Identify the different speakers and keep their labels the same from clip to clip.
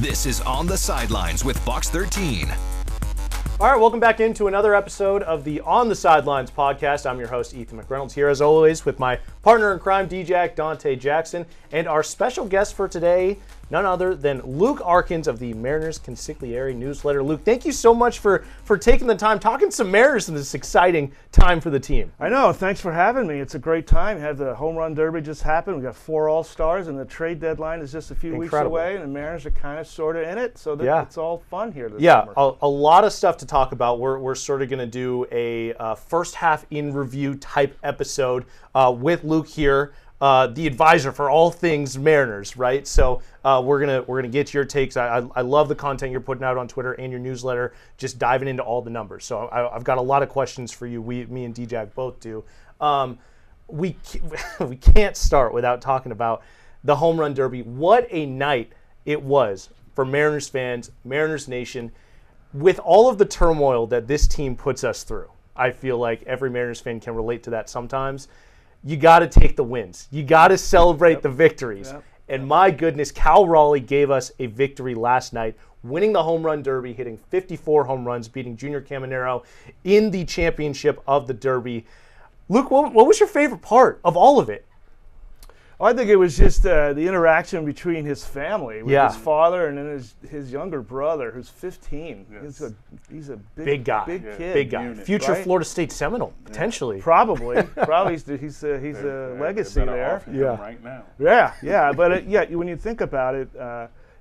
Speaker 1: This is On the Sidelines with Box 13.
Speaker 2: All right, welcome back into another episode of the On the Sidelines podcast. I'm your host, Ethan McReynolds, here as always with my partner in crime, DJ Dante Jackson, and our special guest for today, none other than Luke Arkins of the Mariners Consigliere Newsletter. Luke, thank you so much for taking the time, talking some Mariners in this exciting time for the team.
Speaker 3: I know. Thanks for having me. It's a great time. Had the home run derby just happened. We got 4 All-Stars, and the trade deadline is just a few weeks away, and the Mariners are kind of sort of in it, so it's all fun here this summer.
Speaker 2: Yeah, a lot of stuff to talk about. We're sort of going to do a first half in review type episode with Luke here, the advisor for all things Mariners, right? So we're gonna get your takes. I love the content you're putting out on Twitter and your newsletter, just diving into all the numbers. So I've got a lot of questions for you. Me and DJ both do. We can't start without talking about the home run derby. What a night it was for Mariners fans, Mariners Nation, with all of the turmoil that this team puts us through. I feel like every Mariners fan can relate to that sometimes. You got to take the wins. You got to celebrate the victories. And my goodness, Cal Raleigh gave us a victory last night, winning the home run derby, hitting 54 home runs, beating Junior Caminero in the championship of the derby. Luke, what was your favorite part of all of it?
Speaker 3: I think it was just the interaction between his family, with his father and then his younger brother, who's 15. Yes. He's a big guy. Big kid.
Speaker 2: Big guy. Future Florida State Seminole, potentially.
Speaker 3: Probably. He's a legacy there.
Speaker 4: Right now.
Speaker 3: Yeah. But when you think about it,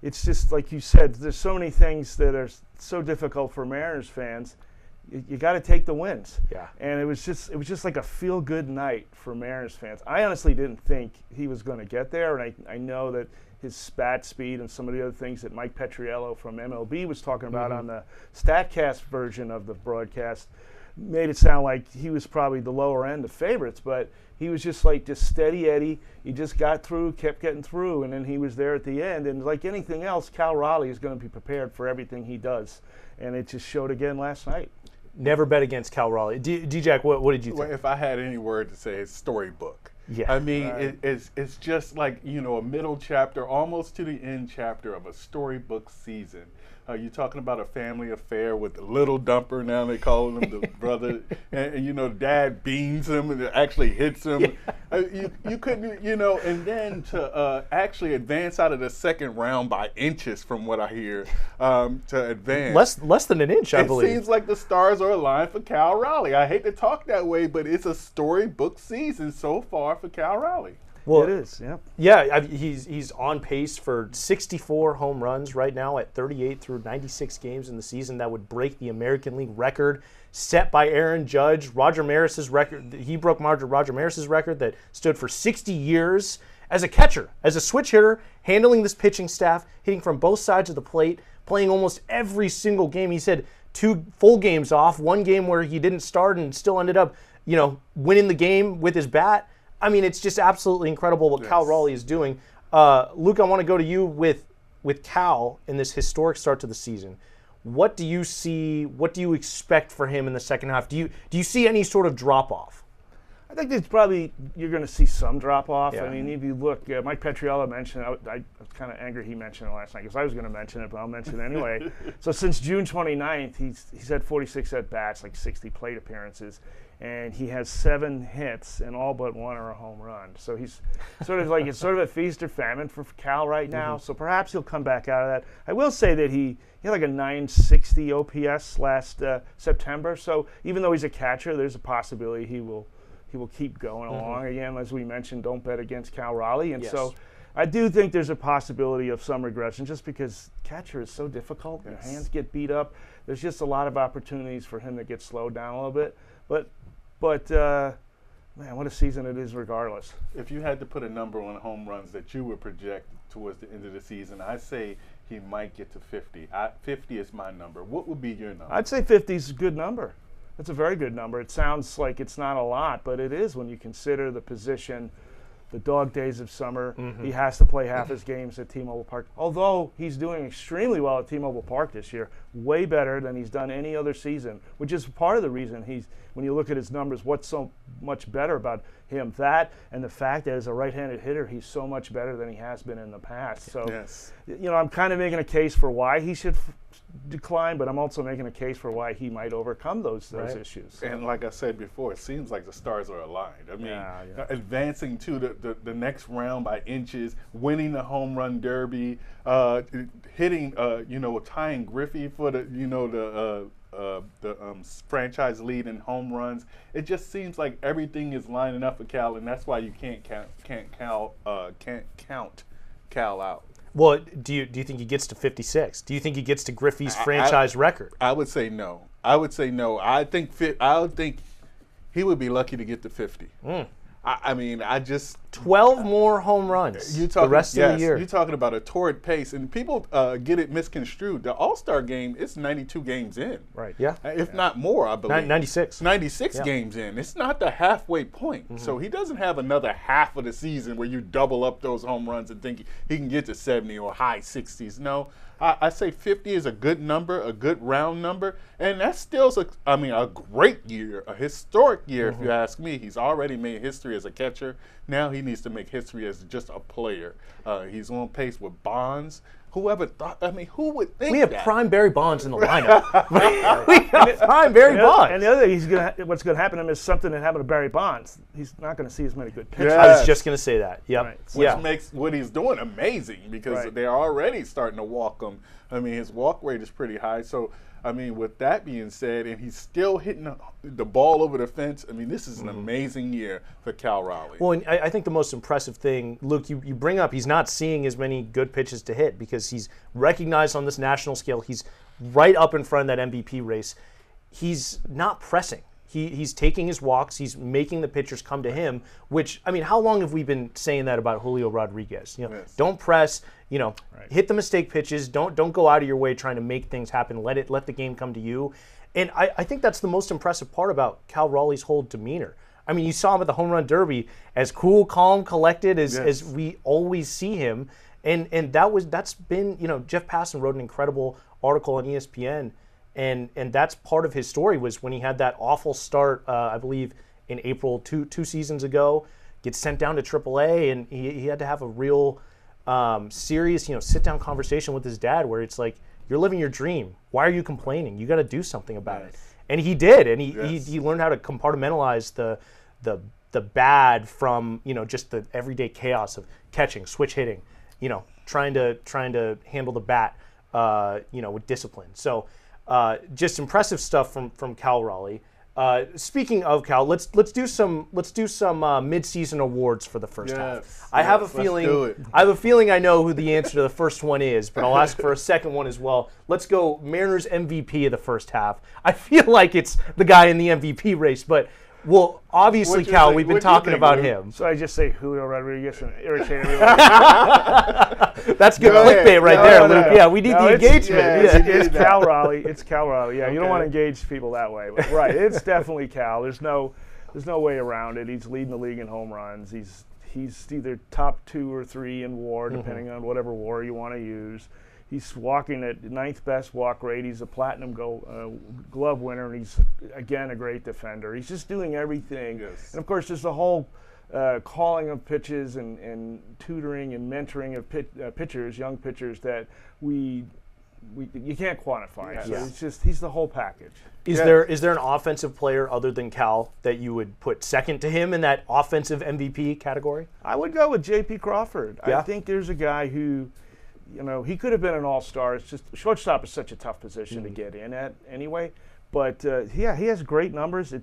Speaker 3: it's just like you said, there's so many things that are so difficult for Mariners fans. You got to take the wins. Yeah. And it was just like a feel-good night for Mariners fans. I honestly didn't think he was going to get there, and I know that his spat speed and some of the other things that Mike Petriello from MLB was talking about on the StatCast version of the broadcast made it sound like he was probably the lower end of favorites, but he was just steady Eddie. He just got through, kept getting through, and then he was there at the end. And like anything else, Cal Raleigh is going to be prepared for everything he does, and it just showed again last night.
Speaker 2: Never bet against Cal Raleigh. DJ, what did you think?
Speaker 4: Well, if I had any word to say, it's storybook.
Speaker 2: Yeah.
Speaker 4: I mean, it's just like, a middle chapter, almost to the end chapter of a storybook season. You're talking about a family affair with the little dumper, now they call him the brother, and dad beans him and actually hits him. Yeah. You couldn't, and then to actually advance out of the second round by inches from what I hear, to advance.
Speaker 2: Less than an inch, I believe.
Speaker 4: It seems like the stars are aligned for Cal Raleigh. I hate to talk that way, but it's a storybook season so far for Cal Raleigh.
Speaker 3: Well, it is, yeah.
Speaker 2: Yeah, he's on pace for 64 home runs right now at 38 through 96 games in the season. That would break the American League record set by Aaron Judge. Roger Maris's record, he broke Roger Maris's record that stood for 60 years as a catcher, as a switch hitter, handling this pitching staff, hitting from both sides of the plate, playing almost every single game. He said 2 full games off, 1 game where he didn't start and still ended up, winning the game with his bat. I mean, it's just absolutely incredible what Cal Raleigh is doing. Luke, I want to go to you with Cal in this historic start to the season. What do you see? What do you expect for him in the second half? Do you see any sort of drop off?
Speaker 3: I think you're going to see some drop off. Yeah. I mean, if you look, Mike Petriello mentioned. I was kind of angry he mentioned it last night because I was going to mention it, but I'll mention it anyway. So since June 29th, he's had 46 at bats, like 60 plate appearances. And he has 7 hits, and all but 1 are a home run. So he's it's sort of a feast or famine for Cal right now. Mm-hmm. So perhaps he'll come back out of that. I will say that he had like a 960 OPS last September. So even though he's a catcher, there's a possibility he will keep going along. Again, as we mentioned, don't bet against Cal Raleigh. And so I do think there's a possibility of some regression just because catcher is so difficult. Yes. Your hands get beat up. There's just a lot of opportunities for him to get slowed down a little bit. But man, what a season it is regardless.
Speaker 4: If you had to put a number on home runs that you would project towards the end of the season, I'd say he might get to 50. 50 is my number. What would be your number?
Speaker 3: I'd say 50 is a good number. That's a very good number. It sounds like it's not a lot, but it is when you consider the position the dog days of summer. He has to play half his games at T-Mobile Park. Although he's doing extremely well at T-Mobile Park this year, way better than he's done any other season, which is part of the reason when you look at his numbers, what's so much better about him? That and the fact that as a right-handed hitter, he's so much better than he has been in the past. So, I'm kind of making a case for why he should decline, but I'm also making a case for why he might overcome those issues. So.
Speaker 4: And like I said before, it seems like the stars are aligned. I mean, advancing to the next round by inches, winning the home run derby, hitting, tying Griffey for the franchise lead in home runs. It just seems like everything is lining up for Cal, and that's why you can't count Cal out.
Speaker 2: Well, do you think he gets to 56? Do you think he gets to Griffey's franchise record?
Speaker 4: I would say no. I think he would be lucky to get to 50. I mean,
Speaker 2: 12 more home runs the rest of the year.
Speaker 4: You're talking about a torrid pace, and people get it misconstrued. The All-Star game is 92 games in.
Speaker 2: Right, yeah.
Speaker 4: If not more, I believe.
Speaker 2: 96.
Speaker 4: 96 games in. It's not the halfway point. So he doesn't have another half of the season where you double up those home runs and think he can get to 70 or high 60s. No. I say 50 is a good number, a good round number, and that's still a great year, a historic year if you ask me. He's already made history as a catcher. Now he needs to make history as just a player. He's on pace with Bonds. Whoever thought? I mean, who would think
Speaker 2: we have
Speaker 4: that?
Speaker 2: prime Barry Bonds in the lineup. We have prime Barry Bonds.
Speaker 3: And the other thing, what's going to happen to him is something that happened to Barry Bonds. He's not going to see as many good pitches.
Speaker 2: I was just going to say that. Yep.
Speaker 3: Right.
Speaker 4: Which makes what he's doing amazing because they're already starting to walk him. I mean, his walk rate is pretty high. So, I mean, with that being said, and he's still hitting the ball over the fence, I mean, this is an amazing year for Cal Raleigh.
Speaker 2: Well, and I think the most impressive thing, Luke, you bring up, he's not seeing as many good pitches to hit because he's recognized on this national scale. He's right up in front of that MVP race. He's not pressing. He's taking his walks. He's making the pitchers come to him, which, I mean, how long have we been saying that about Julio Rodriguez? Don't press, hit the mistake pitches. Don't go out of your way trying to make things happen. Let the game come to you. And I think that's the most impressive part about Cal Raleigh's whole demeanor. I mean, you saw him at the home run derby, as cool, calm, collected as we always see him. And that's been, Jeff Passan wrote an incredible article on ESPN. And that's part of his story was when he had that awful start, I believe, in April two seasons ago, gets sent down to AAA, and he had to have a real serious, sit-down conversation with his dad where it's like, you're living your dream. Why are you complaining? You got to do something about it. And he did, and he learned how to compartmentalize the bad from just the everyday chaos of catching, switch hitting, trying to handle the bat, with discipline. So. Just impressive stuff from Cal Raleigh. Speaking of Cal, let's do some mid-season awards for the first half. I have a feeling I know who the answer to the first one is, but I'll ask for a second one as well. Let's go Mariners MVP of the first half. I feel like it's the guy in the MVP race, but well, obviously, Cal, we've been talking about him.
Speaker 3: So I just say Julio Rodriguez and irritate everyone.
Speaker 2: That's good clickbait right there, Luke. Yeah, we need the engagement.
Speaker 3: It's Cal Raleigh. It's Cal Raleigh. Yeah, you don't want to engage people that way. But right, it's definitely Cal. There's no way around it. He's leading the league in home runs. He's either top 2 or 3 in WAR, depending on whatever WAR you want to use. He's walking at 9th best walk rate. He's a platinum glove winner, and he's, again, a great defender. He's just doing everything. Yes. And, of course, there's the whole calling of pitches and tutoring and mentoring of pitchers, young pitchers, that you can't quantify. Yes. So it's just he's the whole package.
Speaker 2: Is there an offensive player other than Cal that you would put second to him in that offensive MVP category?
Speaker 3: I would go with J.P. Crawford.
Speaker 2: Yeah.
Speaker 3: I think there's a guy who – he could have been an all-star. It's just shortstop is such a tough position to get in at anyway. But he has great numbers.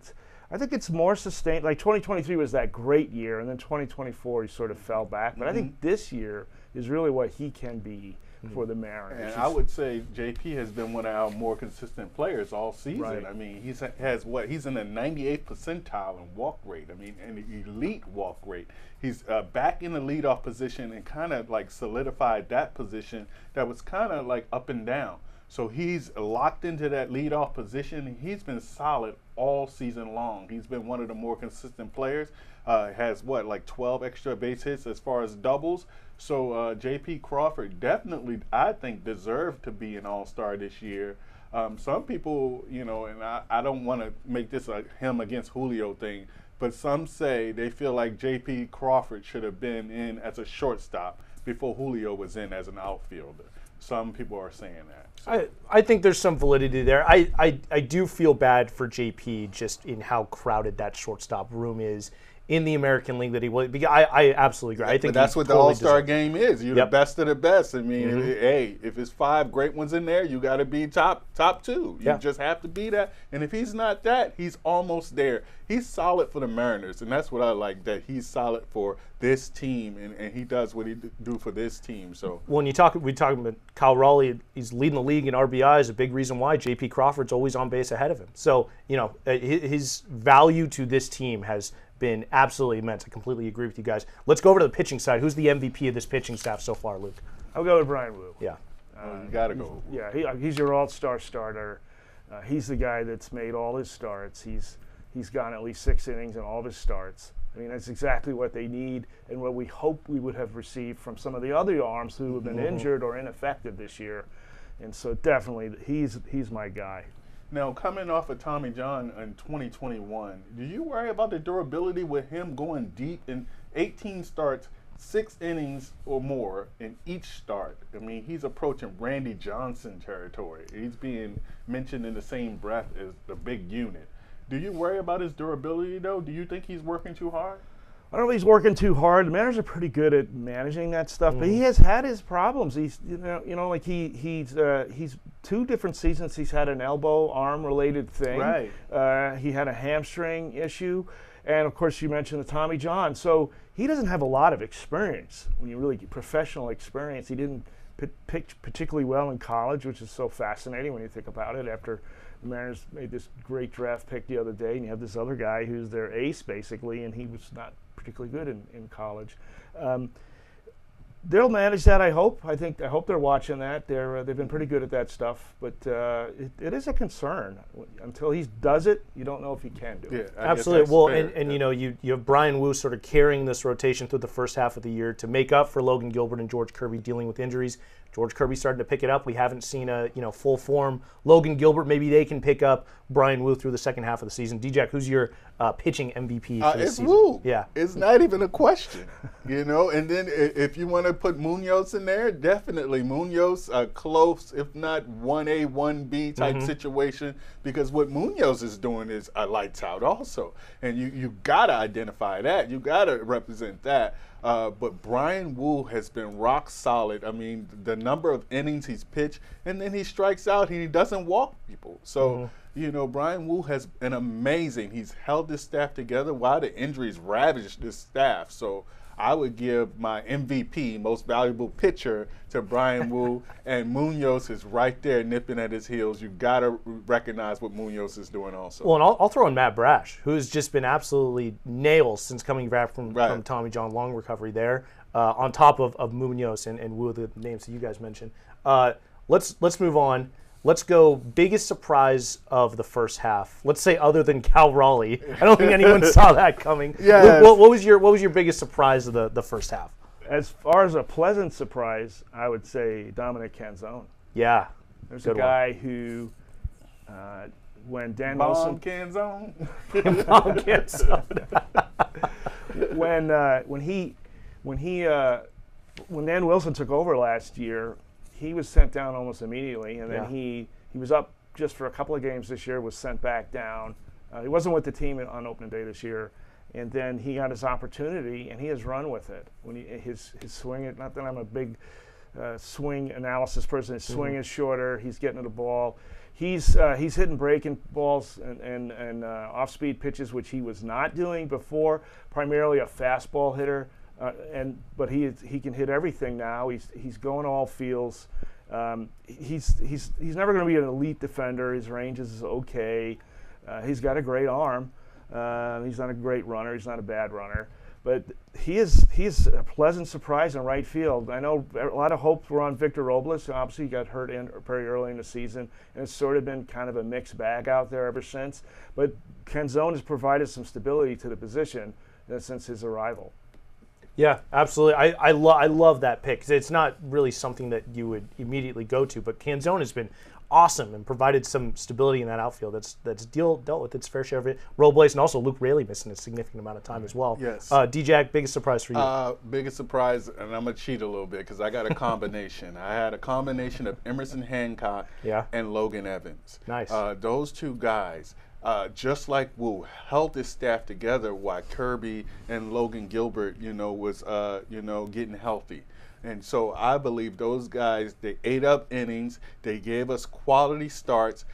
Speaker 3: I think it's more sustained. Like 2023 was that great year, and then 2024 he sort of fell back. But I think this year is really what he can be for the Mariners.
Speaker 4: And I would say JP has been one of our more consistent players all season.
Speaker 2: Right.
Speaker 4: I mean, he's in the 98th percentile in walk rate. I mean, an elite walk rate. He's back in the leadoff position and kind of like solidified that position that was kind of like up and down. So he's locked into that leadoff position. He's been solid all season long. He's been one of the more consistent players. Has like 12 extra base hits as far as doubles. So J.P. Crawford definitely, I think, deserved to be an all-star this year. Some people, and I don't want to make this a him against Julio thing, but some say they feel like J.P. Crawford should have been in as a shortstop before Julio was in as an outfielder. Some people are saying that. So.
Speaker 2: I think there's some validity there. I do feel bad for JP just in how crowded that shortstop room is in the American League that he was. I absolutely agree. I think
Speaker 4: that's what
Speaker 2: totally
Speaker 4: the All-Star game is. You're the best of the best. I mean, hey, if it's 5 great ones in there, you got to be top 2. You just have to be that. And if he's not that, he's almost there. He's solid for the Mariners, and that's what I like, that he's solid for this team, and he does what he do for this team. So
Speaker 2: when we talk about Cal Raleigh, he's leading the league in RBIs. A big reason why J.P. Crawford's always on base ahead of him. So his value to this team has been absolutely immense. I completely agree with you guys. Let's go over to the pitching side. Who's the MVP of this pitching staff so far, Luke?
Speaker 3: I'll go with Brian Wu.
Speaker 2: Yeah.
Speaker 4: You got to go.
Speaker 3: Yeah, he's your all-star starter. He's the guy that's made all his starts. He's gone at least 6 innings in all of his starts. I mean, that's exactly what they need and what we hope we would have received from some of the other arms who have been injured or ineffective this year. And so definitely he's my guy.
Speaker 4: Now, coming off of Tommy John in 2021, do you worry about the durability with him going deep in 18 starts, 6 innings or more in each start? I mean, he's approaching Randy Johnson territory. He's being mentioned in the same breath as the big unit. Do you worry about his durability, though? Do you think he's working too hard?
Speaker 3: I don't know if he's working too hard. The Mariners are pretty good at managing that stuff, but he has had his problems. He's, like he's 2 different seasons he's had an elbow arm related thing.
Speaker 4: Right.
Speaker 3: He had a hamstring issue, and of course you mentioned the Tommy John. So he doesn't have a lot of experience. When you really get professional experience, he didn't pitch particularly well in college, which is so fascinating when you think about it. After the Mariners made this great draft pick the other day, and you have this other guy who's their ace basically, and he was not particularly good in college. They'll manage that, I hope. I hope they're watching that. They've been pretty good at that stuff, but it is a concern. Until he does it, you don't know if he can do it.
Speaker 2: Absolutely. Well, and you have Brian Wu sort of carrying this rotation through the first half of the year to make up for Logan Gilbert and George Kirby dealing with injuries. George Kirby started to pick it up. We haven't seen a full form Logan Gilbert. Maybe they can pick up Brian Wu through the second half of the season. D-Jack, who's your pitching MVP for this season?
Speaker 4: It's Wu.
Speaker 2: Yeah,
Speaker 4: it's not even a question. And then if you want to put Munoz in there, definitely Munoz close, if not 1A, 1B type situation, because what Munoz is doing is lights out also, and you gotta identify that. You gotta represent that. But Brian Wu has been rock solid. I mean, the number of innings he's pitched, and then he strikes out, and he doesn't walk people. So, Brian Wu has been amazing. He's held this staff together while the injuries ravaged this staff. So I would give my MVP, most valuable pitcher, to Brian Wu, and Munoz is right there nipping at his heels. You got to recognize what Munoz is doing also.
Speaker 2: Well, and I'll throw in Matt Brash, who's just been absolutely nails since coming back from Tommy John, long recovery there, on top of Munoz and Wu, the names that you guys mentioned. Let's move on. Let's go biggest surprise of the first half. Let's say other than Cal Raleigh. I don't think anyone saw that coming.
Speaker 4: Yes.
Speaker 2: What was your biggest surprise of the first half?
Speaker 3: As far as a pleasant surprise, I would say Dominic Canzone.
Speaker 2: Yeah.
Speaker 3: There's a guy who, when Dan Wilson...
Speaker 4: Canzone.
Speaker 2: Bomb Canzone.
Speaker 3: When Dan Wilson took over last year, he was sent down almost immediately, and then he was up just for a couple of games this year, was sent back down. He wasn't with the team on opening day this year, and then he got his opportunity, and he has run with it. When his swing, not that I'm a big swing analysis person, his swing is shorter. He's getting to the ball. He's hitting breaking balls and off-speed pitches, which he was not doing before. Primarily a fastball hitter. But he can hit everything now. He's going all fields. He's never going to be an elite defender. His range is okay. He's got a great arm. He's not a great runner. He's not a bad runner. But he's a pleasant surprise in right field. I know a lot of hopes were on Victor Robles. Obviously, he got hurt very early in the season, and it's sort of been kind of a mixed bag out there ever since. But Canzone has provided some stability to the position since his arrival.
Speaker 2: Yeah, absolutely. I love that pick because it's not really something that you would immediately go to, but Canzone has been awesome and provided some stability in that outfield that's dealt with its fair share of it. Robles and also Luke Raley missing a significant amount of time as well.
Speaker 4: Yes.
Speaker 2: D-Jack, biggest surprise for you?
Speaker 4: Biggest surprise, and I'm going to cheat a little bit because I got a combination. I had a combination of Emerson Hancock and Logan Evans.
Speaker 2: Nice.
Speaker 4: Those two guys, just like Wu, held his staff together while Kirby and Logan Gilbert, was, getting healthy. And so I believe those guys, they ate up innings. They gave us quality starts.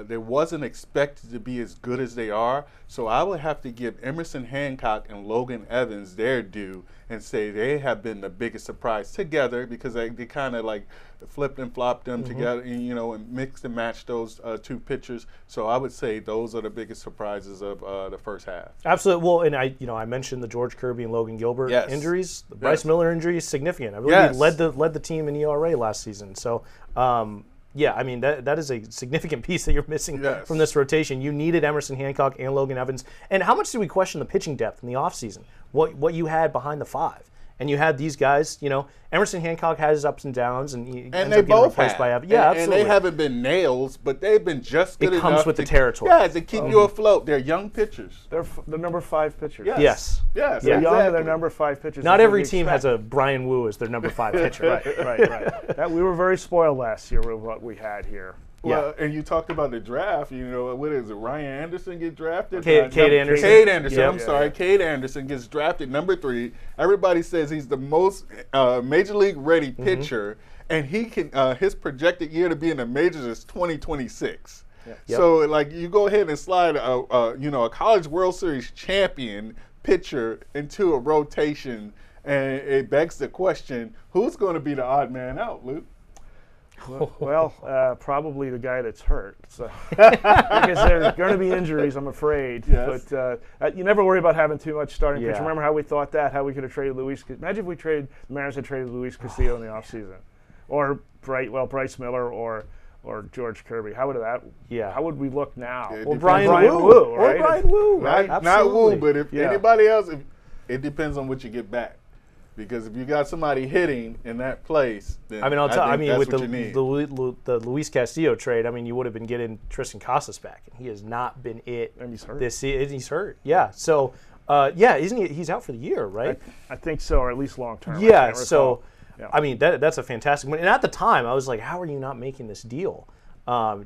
Speaker 4: They wasn't expected to be as good as they are. So I would have to give Emerson Hancock and Logan Evans their due and say they have been the biggest surprise together because they kind of like flipped and flopped them together, and mixed and matched those two pitchers. So I would say those are the biggest surprises of the first half.
Speaker 2: Absolutely. Well, and I mentioned the George Kirby and Logan Gilbert injuries. The Bryce Miller injury is significant. I believe he led the team in ERA last season. So, yeah, I mean, that is a significant piece that you're missing from this rotation. You needed Emerson Hancock and Logan Evans. And how much did we question the pitching depth in the offseason? What you had behind the five? And you had these guys, Emerson Hancock has his ups and downs, and he ends
Speaker 4: they
Speaker 2: up getting
Speaker 4: both
Speaker 2: replaced
Speaker 4: have.
Speaker 2: by Evans. Yeah, absolutely.
Speaker 4: And they haven't been nails, but they've been just good enough.
Speaker 2: It comes with the territory.
Speaker 4: Yeah, to keep you afloat. They're young pitchers.
Speaker 3: They're the number 5 pitchers.
Speaker 2: Yes.
Speaker 3: They're young and they're number 5 pitchers.
Speaker 2: Not every team has a Brian Wu as their number 5 pitcher.
Speaker 3: Right. We were very spoiled last year with what we had here.
Speaker 4: Well, and you talked about the draft. What is it? Ryan Anderson get drafted?
Speaker 2: Cade Anderson.
Speaker 4: Cade Anderson. I'm sorry. Cade Anderson gets drafted number 3. Everybody says he's the most major league ready pitcher, and he can. His projected year to be in the majors is 2026. So, you go ahead and slide a College World Series champion pitcher into a rotation, and it begs the question: who's going to be the odd man out, Luke?
Speaker 3: Well, probably the guy that's hurt. So, because there's going to be injuries, I'm afraid.
Speaker 4: Yes.
Speaker 3: But you never worry about having too much starting pitch. Remember how we thought that? How we could have traded Luis? Imagine if the Mariners had traded Luis Castillo in the offseason, or Bryce Miller or George Kirby. How would that?
Speaker 2: Yeah.
Speaker 3: How would we look now?
Speaker 2: Well, Brian Wu, right?
Speaker 3: Or Brian Wu,
Speaker 2: right?
Speaker 4: Not Wu, but if anybody else, it depends on what you get back. Because if you got somebody hitting in that place, then
Speaker 2: I'll tell you, with
Speaker 4: the
Speaker 2: Luis Castillo trade, you would have been getting Tristan Casas back, and he has not been it.
Speaker 3: And he's hurt.
Speaker 2: This season. He's hurt. Yeah. So, isn't he? He's out for the year, right?
Speaker 3: I think so, or at least long term.
Speaker 2: Yeah. So, that's a fantastic one. And at the time, I was like, how are you not making this deal?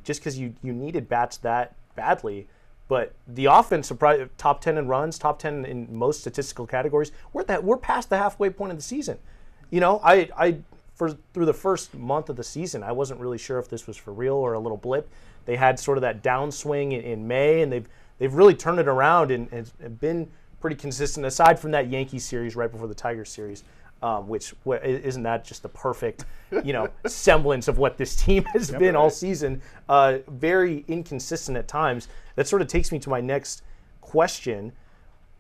Speaker 2: Just because you needed bats that badly. But the offense surprised top 10 in runs, top 10 in most statistical categories. We're past the halfway point of the season. Through the first month of the season, I wasn't really sure if this was for real or a little blip. They had sort of that downswing in May, and they've really turned it around and been pretty consistent. Aside from that Yankees series right before the Tigers series, which isn't that just the perfect, semblance of what this team has been all season? Very inconsistent at times. That sort of takes me to my next question,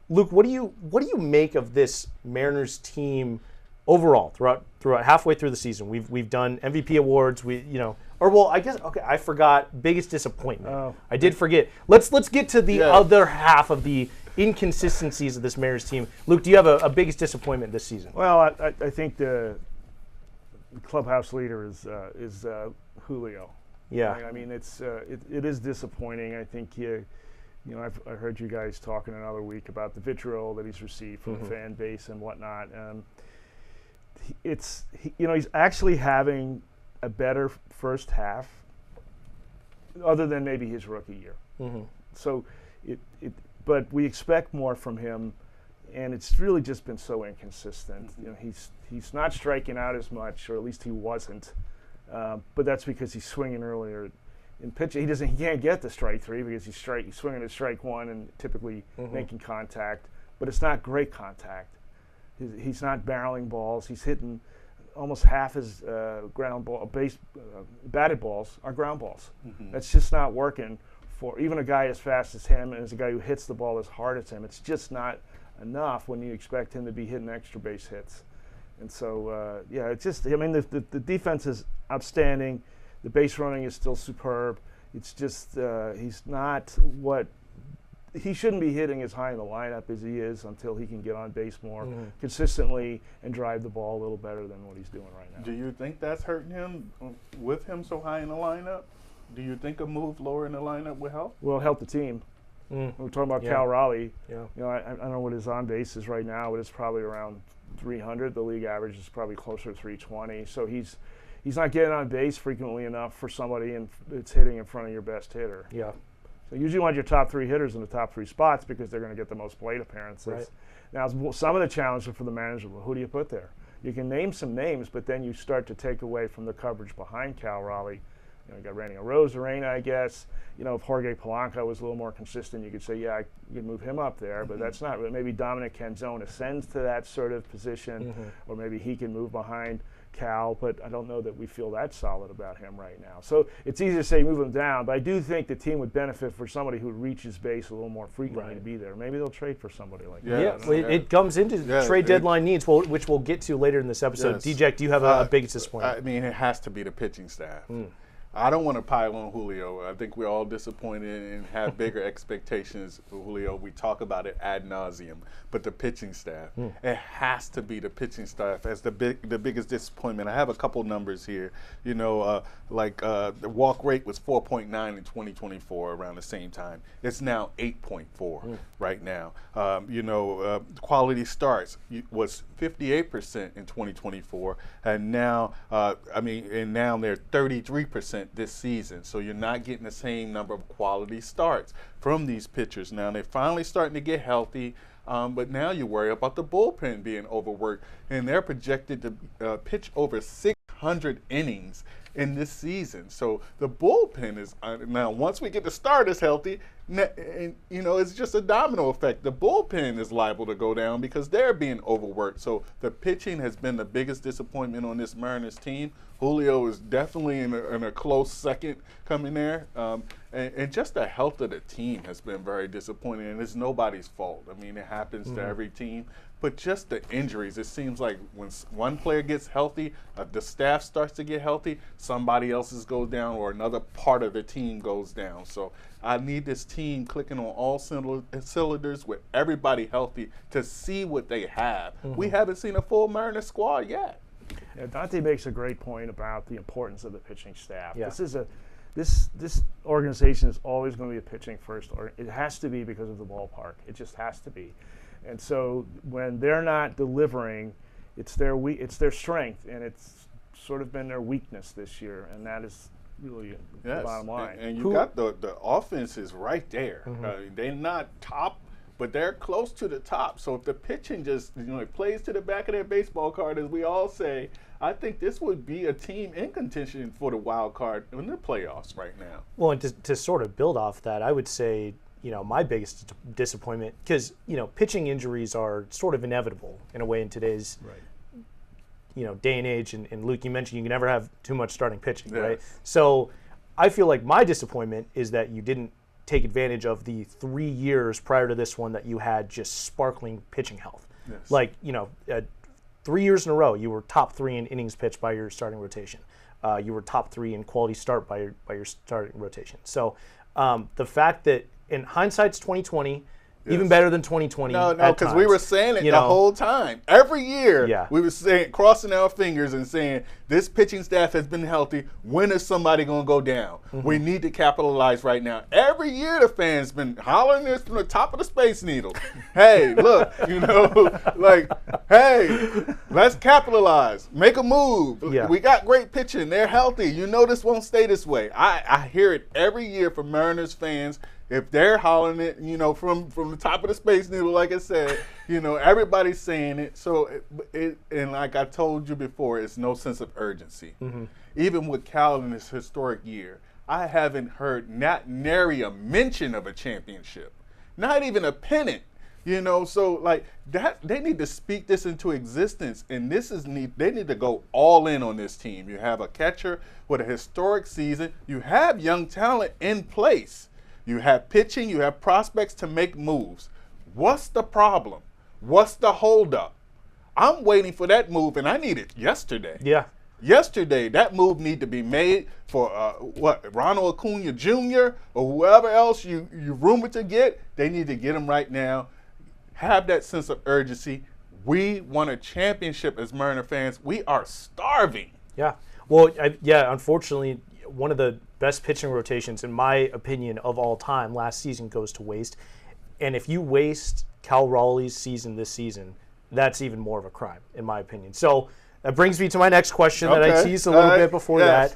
Speaker 2: Luke. What do you make of this Mariners team overall throughout halfway through the season? We've done MVP awards. I forgot biggest disappointment.
Speaker 3: Oh.
Speaker 2: I did forget. Let's get to the other half of the inconsistencies of this Mariners team. Luke, do you have a biggest disappointment this season?
Speaker 3: Well, I think the clubhouse leader is Julio.
Speaker 2: Yeah.
Speaker 3: It is disappointing. I think I heard you guys talking another week about the vitriol that he's received from the fan base and whatnot. He's actually having a better first half, other than maybe his rookie year. So but we expect more from him, and it's really just been so inconsistent. He's not striking out as much, or at least he wasn't. But that's because he's swinging earlier in pitching. He can't get to strike 3 because he's swinging at strike 1 and typically making contact. But it's not great contact. He's not barreling balls. He's hitting almost half his batted balls are ground balls. That's just not working for even a guy as fast as him and as a guy who hits the ball as hard as him. It's just not enough when you expect him to be hitting extra base hits. And so, yeah, it's just, I mean, the defense is outstanding. The base running is still superb. It's just he's not what he shouldn't be hitting as high in the lineup as he is until he can get on base more consistently and drive the ball a little better than what he's doing right now.
Speaker 4: Do you think that's hurting him with him so high in the lineup? Do you think a move lower in the lineup would help?
Speaker 3: Well, it'll help the team. We're talking about Cal Raleigh. You know, I don't know what his on base is right now, but it's probably around 300. The league average is probably closer to 320. So he's not getting on base frequently enough for somebody that's hitting in front of your best hitter.
Speaker 2: Yeah.
Speaker 3: So you usually want your top 3 hitters in the top 3 spots because they're going to get the most plate appearances.
Speaker 2: Right.
Speaker 3: Now, some of the challenges for the manager, well, who do you put there? You can name some names, but then you start to take away from the coverage behind Cal Raleigh. You know, you got Randy Arozarena, I guess. You know, if Jorge Polanco was a little more consistent, you could say, yeah, you could move him up there, but that's not really. Maybe Dominic Canzone ascends to that sort of position, or maybe he can move behind Cal, but I don't know that we feel that solid about him right now. So it's easy to say move him down, but I do think the team would benefit for somebody who reaches base a little more frequently to be there. Maybe they'll trade for somebody like that.
Speaker 2: Yeah, well, it comes into trade deadline needs, which we'll get to later in this episode. DJ, do you have a big disappointment?
Speaker 4: I mean, it has to be the pitching staff. I don't want to pile on Julio. I think we're all disappointed and have bigger expectations for Julio. We talk about it ad nauseum. But the pitching staff, it has to be the pitching staff as the biggest disappointment. I have a couple numbers here. You know, the walk rate was 4.9 in 2024 around the same time. It's now 8.4 right now. Quality starts was 58% in 2024, and now now they're 33% this season. So you're not getting the same number of quality starts from these pitchers. Now they're finally starting to get healthy, but now you worry about the bullpen being overworked, and they're projected to pitch over 600 innings in this season. So the bullpen is now, once we get the starters healthy, it's just a domino effect. The bullpen is liable to go down because they're being overworked. So the pitching has been the biggest disappointment on this Mariners team. Julio is definitely in a close second coming there. And just the health of the team has been very disappointing, and it's nobody's fault. I mean, it happens to every team. But just the injuries, it seems like when one player gets healthy, the staff starts to get healthy, somebody else's goes down or another part of the team goes down. So I need this team clicking on all cylinders with everybody healthy to see what they have. We haven't seen a full Mariners squad yet.
Speaker 3: Yeah, Dante makes a great point about the importance of the pitching staff.
Speaker 2: Yeah.
Speaker 3: This organization is always going to be a pitching first, or it has to be because of the ballpark. It just has to be. And so when they're not delivering, it's their strength, and it's sort of been their weakness this year, and that is really the bottom line.
Speaker 4: And you got the offense is right there. They're not top, but they're close to the top. So if the pitching just it plays to the back of their baseball card, as we all say, I think this would be a team in contention for the wild card in the playoffs right now.
Speaker 2: Well, and to sort of build off that, I would say, my biggest disappointment, because, pitching injuries are sort of inevitable in a way in today's, day and age. And Luke, you mentioned you can never have too much starting pitching, right? So I feel like my disappointment is that you didn't take advantage of the 3 years prior to this one that you had just sparkling pitching health.
Speaker 4: Yes.
Speaker 2: Like, 3 years in a row, you were top 3 in innings pitched by your starting rotation. You were top 3 in quality start by your starting rotation. So the fact that, in hindsight's 2020, even better than 2020.
Speaker 4: No, because we were saying it the whole time. Every year, we were saying, crossing our fingers and saying, this pitching staff has been healthy. When is somebody going to go down? We need to capitalize right now. Every year, the fans been hollering this from the top of the Space Needle. Hey, look, hey, let's capitalize. Make a move.
Speaker 2: Yeah.
Speaker 4: We got great pitching. They're healthy. This won't stay this way. I hear it every year from Mariners fans. If they're hollering it, from the top of the Space Needle, like I said, everybody's saying it. So, and like I told you before, it's no sense of urgency. Even with Cal in his historic year, I haven't heard not nary a mention of a championship, not even a pennant. So like that, they need to speak this into existence, and they need to go all in on this team. You have a catcher with a historic season. You have young talent in place. You have pitching, you have prospects to make moves. What's the problem? What's the holdup? I'm waiting for that move, and I need it yesterday.
Speaker 2: Yeah.
Speaker 4: Yesterday, that move need to be made for Ronald Acuna Jr. or whoever else you rumored to get. They need to get him right now. Have that sense of urgency. We want a championship as Mariner fans. We are starving.
Speaker 2: Yeah. Well, unfortunately, one of the best pitching rotations, in my opinion, of all time last season goes to waste. And if you waste Cal Raleigh's season this season, that's even more of a crime, in my opinion. So that brings me to my next question that I teased a little bit before that.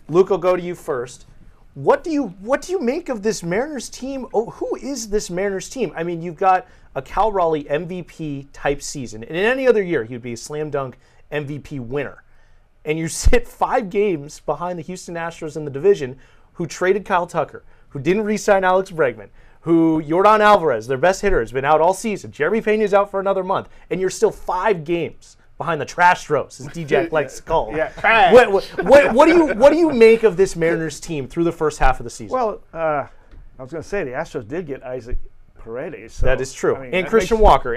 Speaker 2: Luke, I'll go to you first. What do you make of this Mariners team? Oh, who is this Mariners team? I mean, you've got a Cal Raleigh MVP type season, and in any other year he'd be a slam dunk MVP winner. And you sit 5 games behind the Houston Astros in the division, who traded Kyle Tucker, who didn't re-sign Alex Bregman, who Yordan Alvarez, their best hitter, has been out all season. Jeremy Pena's out for another month, and you're still 5 games behind the trash throws, as DJ likes to call.
Speaker 3: Yeah, trash.
Speaker 2: What do you make of this Mariners team through the first half of the season?
Speaker 3: Well, I was going to say the Astros did get Isaac Paredes. So,
Speaker 2: that is true,
Speaker 3: I mean,
Speaker 2: and Christian Walker.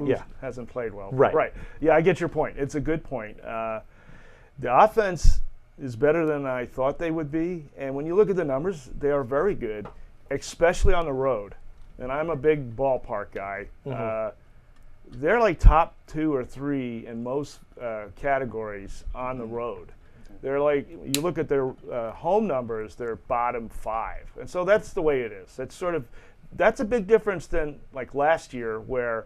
Speaker 2: Yeah,
Speaker 3: hasn't played well.
Speaker 2: Right.
Speaker 3: Yeah, I get your point. It's a good point. The offense is better than I thought they would be, and when you look at the numbers, they are very good, especially on the road. And I'm a big ballpark guy. Mm-hmm. They're like top 2 or 3 in most categories on the road. They're like, you look at their home numbers, they're bottom 5. And so that's the way it is. That's a big difference than like last year, where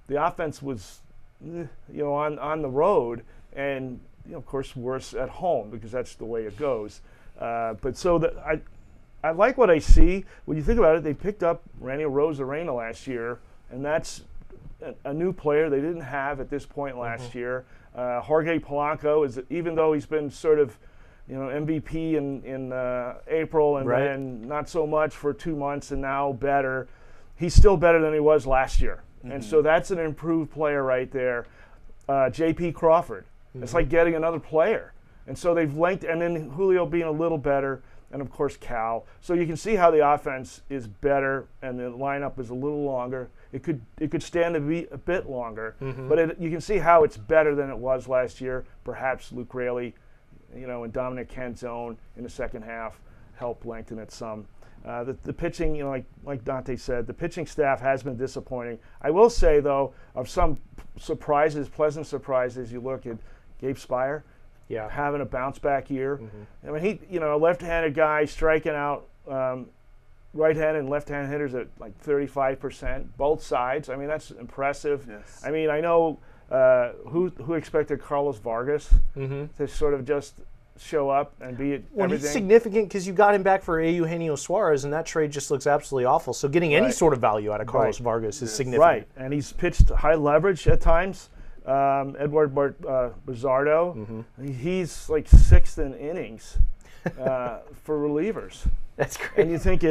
Speaker 3: the offense was, on the road, and of course worse at home, because that's the way it goes. But so I like what I see. When you think about it, they picked up Randy Arozarena last year, and that's a new player they didn't have at this point last year. Jorge Polanco is, even though he's been sort of, MVP in April and then not so much for 2 months and now better, he's still better than he was last year. Mm-hmm. And so that's an improved player right there. J.P. Crawford. Mm-hmm. It's like getting another player. And so they've linked, and then Julio being a little better, and of course Cal. So you can see how the offense is better and the lineup is a little longer. It could stand to be a bit longer, but you can see how it's better than it was last year. Perhaps Luke Raley, and Dominic Canzone in the second half helped lengthen it some. The pitching, like Dante said, the pitching staff has been disappointing. I will say, though, of some surprises, pleasant surprises, you look at Gabe Spire.
Speaker 2: Yeah,
Speaker 3: having a bounce back year. Mm-hmm. I mean, he, a left-handed guy striking out right-handed and left-handed hitters at like 35%, both sides. I mean, that's impressive. Yes. I mean, I know who expected Carlos Vargas to sort of just show up and be everything.
Speaker 2: He's significant because you got him back for Eugenio Suarez, and that trade just looks absolutely awful. So getting any sort of value out of Carlos Vargas is significant.
Speaker 3: Right, and he's pitched high leverage at times. Edward Bizardo, he's like 6th in innings for relievers.
Speaker 2: That's great.
Speaker 3: And you think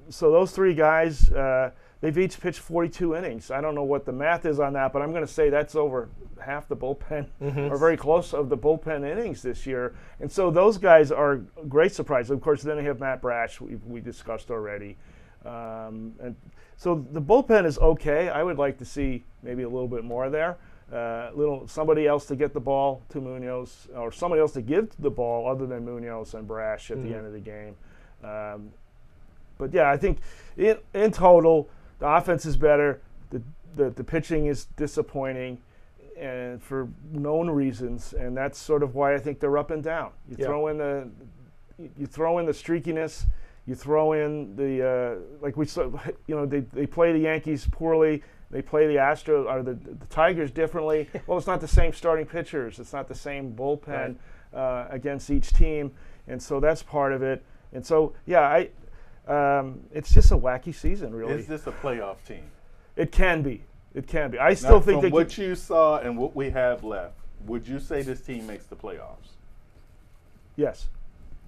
Speaker 3: so those 3 guys, they've each pitched 42 innings. I don't know what the math is on that, but I'm going to say that's over half the bullpen, or very close of the bullpen innings this year. And so those guys are a great surprise. Of course, then they have Matt Brash, we discussed already. And so the bullpen is okay. I would like to see maybe a little bit more there. Somebody else to get the ball to Munoz, or somebody else to give the ball other than Munoz and Brash at the end of the game. But yeah, I think in total, the offense is better. The pitching is disappointing, and for known reasons, and that's sort of why I think they're up and down. You throw in the streakiness. You throw in the like we saw, they play the Yankees poorly. They play the Astros or the Tigers differently. Well, it's not the same starting pitchers. It's not the same bullpen against each team, and so that's part of it. And so it's just a wacky season, really.
Speaker 4: Is this a playoff team?
Speaker 3: It can be. It can be. I still think
Speaker 4: from what you saw and what we have left, would you say this team makes the playoffs?
Speaker 3: Yes.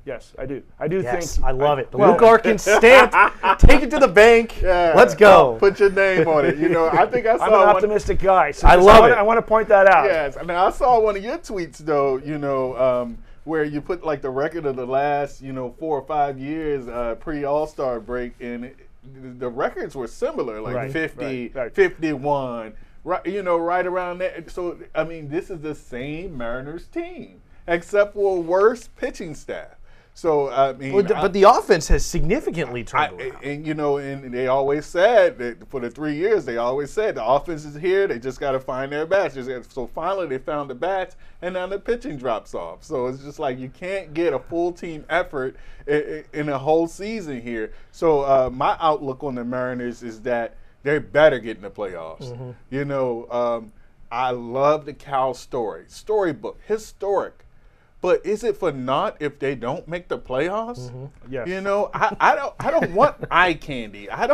Speaker 3: Yes, I do.
Speaker 2: Yes, I love it. The Luke Arkins stamp. Take it to the bank. Yeah, let's go.
Speaker 4: Put your name on it. I think I saw.
Speaker 3: I'm an optimistic guy. So
Speaker 2: I love it.
Speaker 3: I want to point that out.
Speaker 4: Yes, I mean, I saw one of your tweets though. Where you put like the record of the last 4 or 5 years pre All-Star break, and the records were similar, like
Speaker 3: Right,
Speaker 4: 50,
Speaker 3: right.
Speaker 4: 51, right, right around that. So, I mean, this is the same Mariners team, except for a worse pitching staff. So, I mean,
Speaker 2: but the offense has significantly turned around.
Speaker 4: And and they always said that for the 3 years, they always said the offense is here. They just got to find their bats. So finally, they found the bats, and now the pitching drops off. So it's just like you can't get a full team effort in a whole season here. So my outlook on the Mariners is that they better get in the playoffs. I love the Cal storybook, historic. But is it for naught if they don't make the playoffs?
Speaker 3: Yes.
Speaker 4: I don't want eye candy. I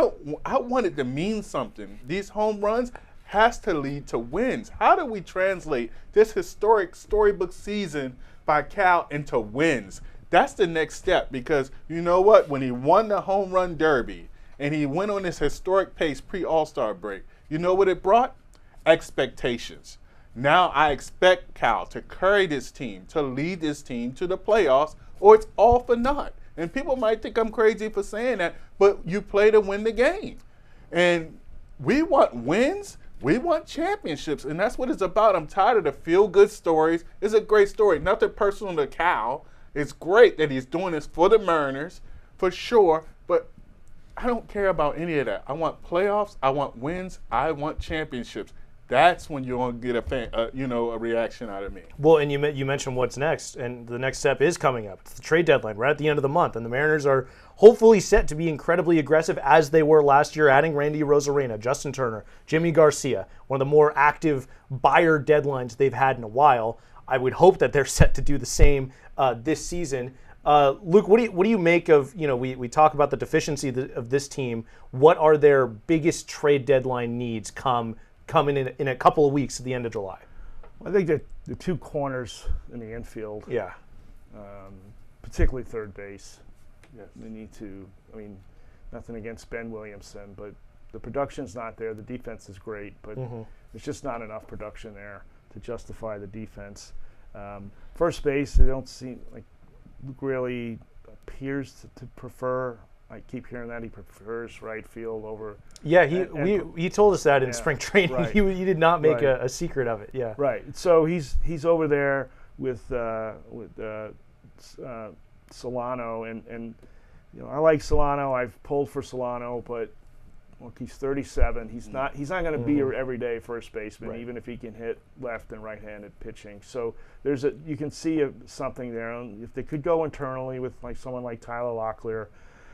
Speaker 4: want it to mean something. These home runs has to lead to wins. How do we translate this historic storybook season by Cal into wins? That's the next step, because you know what? When he won the home run derby and he went on this historic pace pre-All-Star break, you know what it brought? Expectations. Now I expect Cal to carry this team, to lead this team to the playoffs, or it's all for naught. And people might think I'm crazy for saying that, but you play to win the game. And we want wins. We want championships, and that's what it's about. I'm tired of the feel-good stories. It's a great story. Nothing personal to Cal. It's great that he's doing this for the Mariners, for sure, but I don't care about any of that. I want playoffs. I want wins. I want championships. That's when you're going to get a reaction out of me.
Speaker 2: Well, and you mentioned what's next, and the next step is coming up. It's the trade deadline right at the end of the month, and the Mariners are hopefully set to be incredibly aggressive as they were last year, adding Randy Rosarena, Justin Turner, Jimmy Garcia, one of the more active buyer deadlines they've had in a while. I would hope that they're set to do the same this season. Luke, what do you make of, we talk about the deficiency of this team. What are their biggest trade deadline needs coming in a couple of weeks at the end of July?
Speaker 3: I think that the two corners in the infield,
Speaker 2: yeah,
Speaker 3: particularly third base,
Speaker 4: yes.
Speaker 3: They need to, nothing against Ben Williamson, but the production's not there. The defense is great, but there's just not enough production there to justify the defense. First base, they don't seem like Luke really appears to prefer. I keep hearing that he prefers right field over.
Speaker 2: Yeah, he told us that in spring training.
Speaker 3: Right.
Speaker 2: He did not make a secret of it. Yeah.
Speaker 3: Right. So he's over there with Solano, and I like Solano. I've pulled for Solano, but look, he's 37. He's not going to be your everyday first baseman, even if he can hit left and right-handed pitching. So you can see something there. And if they could go internally with someone like Tyler Locklear.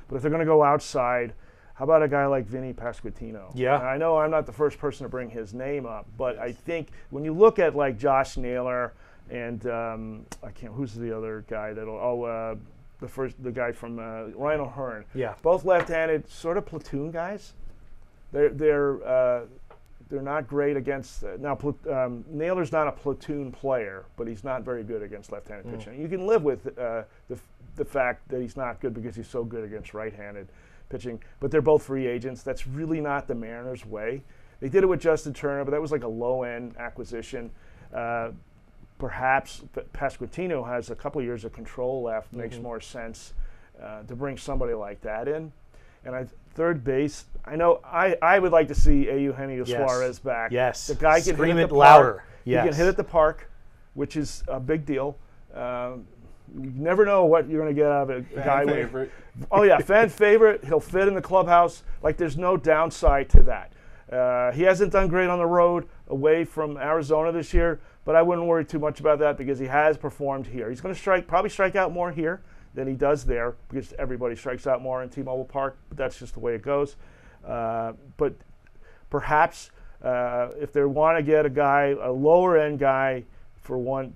Speaker 3: But if they're going to go outside, how about a guy like Vinny Pasquantino?
Speaker 2: Yeah.
Speaker 3: And I know I'm not the first person to bring his name up, but I think when you look at Josh Naylor and who's the other guy the guy from Ryan O'Hearn.
Speaker 2: Yeah.
Speaker 3: Both left-handed, sort of platoon guys. They're not great against Naylor's not a platoon player, but he's not very good against left-handed pitching. You can live with the fact that he's not good because he's so good against right-handed pitching, but they're both free agents. That's really not the Mariners' way. They did it with Justin Turner, but that was like a low-end acquisition. Perhaps Pasquantino has a couple of years of control left. Makes more sense to bring somebody like that in. And third base, I know I would like to see Eugenio Suarez back.
Speaker 2: Yes.
Speaker 3: The guy can
Speaker 2: Scream
Speaker 3: hit
Speaker 2: it
Speaker 3: the
Speaker 2: louder.
Speaker 3: park.
Speaker 2: Yes.
Speaker 3: He can hit at the park, which is a big deal. You never know what you're going to get out of a guy.
Speaker 4: Fan favorite.
Speaker 3: Oh yeah, fan favorite. He'll fit in the clubhouse. There's no downside to that. He hasn't done great on the road away from Arizona this year, but I wouldn't worry too much about that because he has performed here. He's going to probably strike out more here than he does there because everybody strikes out more in T-Mobile Park, but that's just the way it goes. But perhaps if they want to get a lower-end guy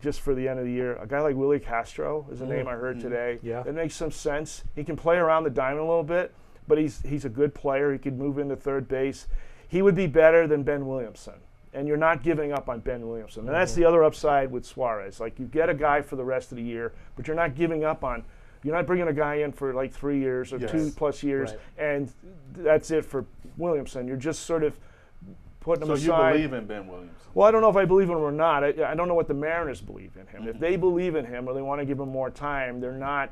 Speaker 3: just for the end of the year, a guy like Willie Castro is a name I heard today.
Speaker 2: Yeah.
Speaker 3: That makes some sense. He can play around the diamond a little bit, but he's a good player. He could move into third base. He would be better than Ben Williamson. And you're not giving up on Ben Williamson. And that's the other upside with Suarez. You get a guy for the rest of the year, but you're not giving up on. You're not bringing a guy in for 3 years or 2+ years, and that's it for Williamson. You're just sort of putting him aside.
Speaker 4: So you believe in Ben Williamson?
Speaker 3: Well, I don't know if I believe in him or not. I don't know what the Mariners believe in him. If they believe in him or they want to give him more time, they're not